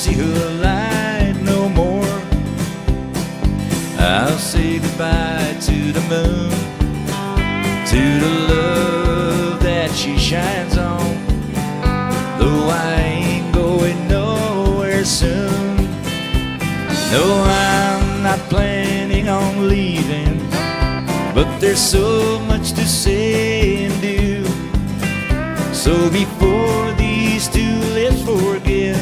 see her light no more. I'll say goodbye to the moon, to the love that she shines on. Though I ain't going nowhere soon. No, I'm not planning on leaving, but there's so much to say and do. So before these two lips forget,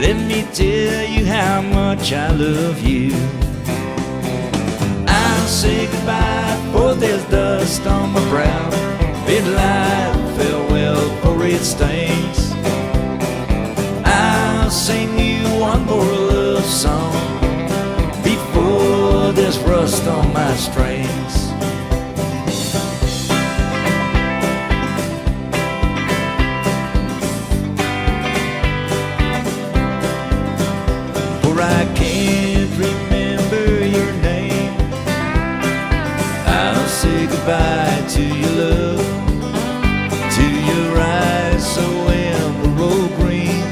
let me tell you how much I love you. I'll say goodbye, for there's dust on my brow. Midnight farewell for its stains. I'll sing you one more love song before there's rust on my strings. For I can't remember your name. I'll say goodbye to your love, to your eyes so emerald green,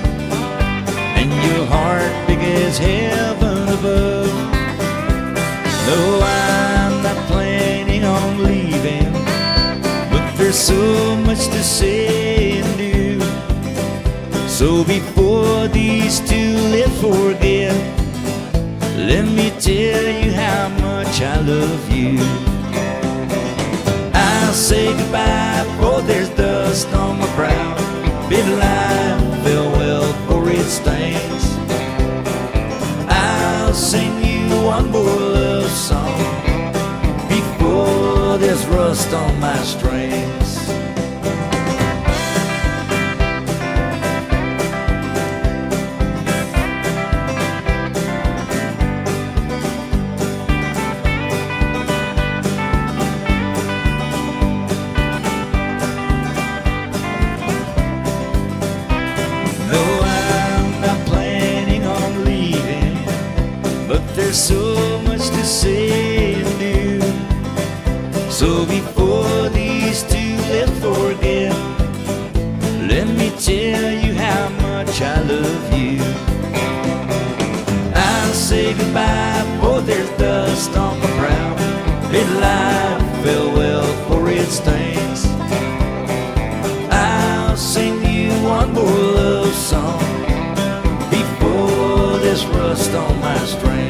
and your heart big as heaven above. No, I'm not planning on leaving, but there's so much to say and do. So before these two lips forget, let me tell you how much I love you. I'll say goodbye, for there's dust on my brow. Midnight farewell for its stains. I'll sing you one more love song before there's rust on my strings. There's so much to say and do. So before these two lips forget, let me tell you how much I love you. I'll say goodbye, for there's dust on my brow. Midnight farewell for its stains. I'll sing you one more love song before there's rust on my strings.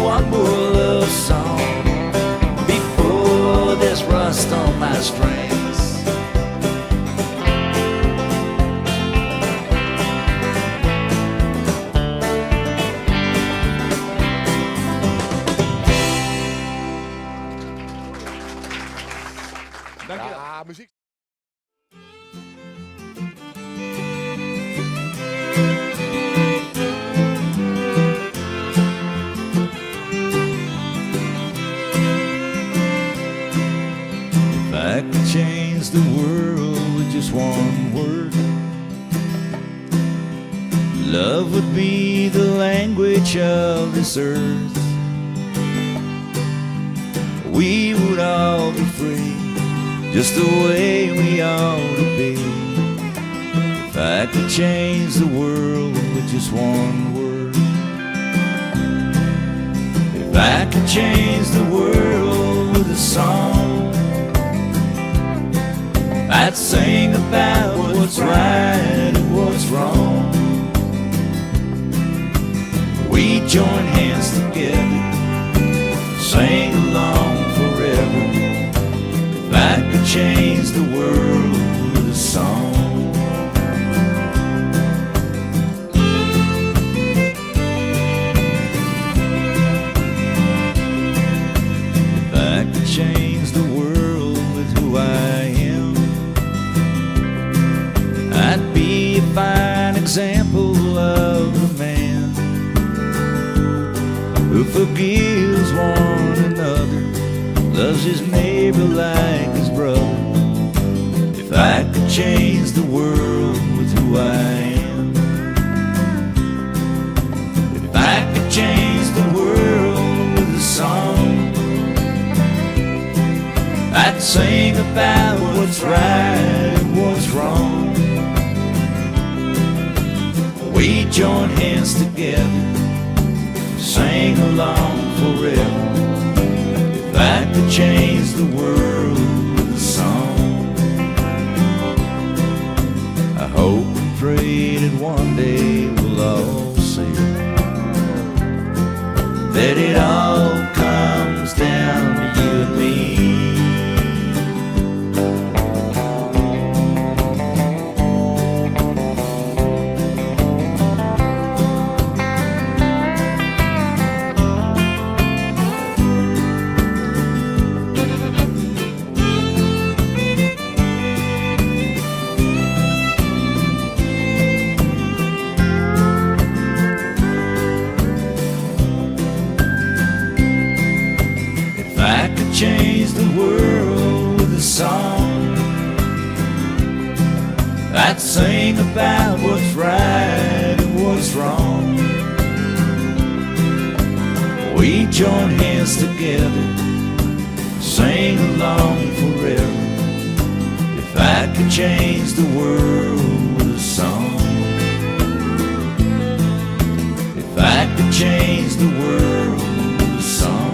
One more love song before there's rust on my strings. Ja, muziek. I could change the world with just one word. Love would be the language of this earth. We would all be free, just the way we ought to be. If I could change the world with just one word. If I could change the world with a song, I'd sing about what's right and what's wrong. We join hands together, sing along forever. If I could change the world with a song. If I could change the world with who I am, I'd be a fine example of a man who forgives one another, loves his neighbor like his brother. If I could change the world with who I am, if I could change the world with a song, I'd sing about what's right and what's wrong. join hands together, sing along forever. If I could change the world with a song, I hope and pray that one day we'll all see that it all comes down to you and me. Change the world with a song, I'd sing about what's right and what's wrong. We join hands together, sing along forever. If I could change the world with a song, if I could change the world with a song.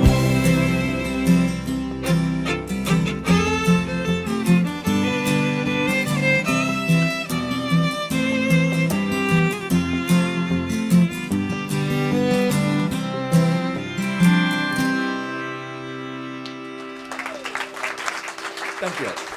Thank you.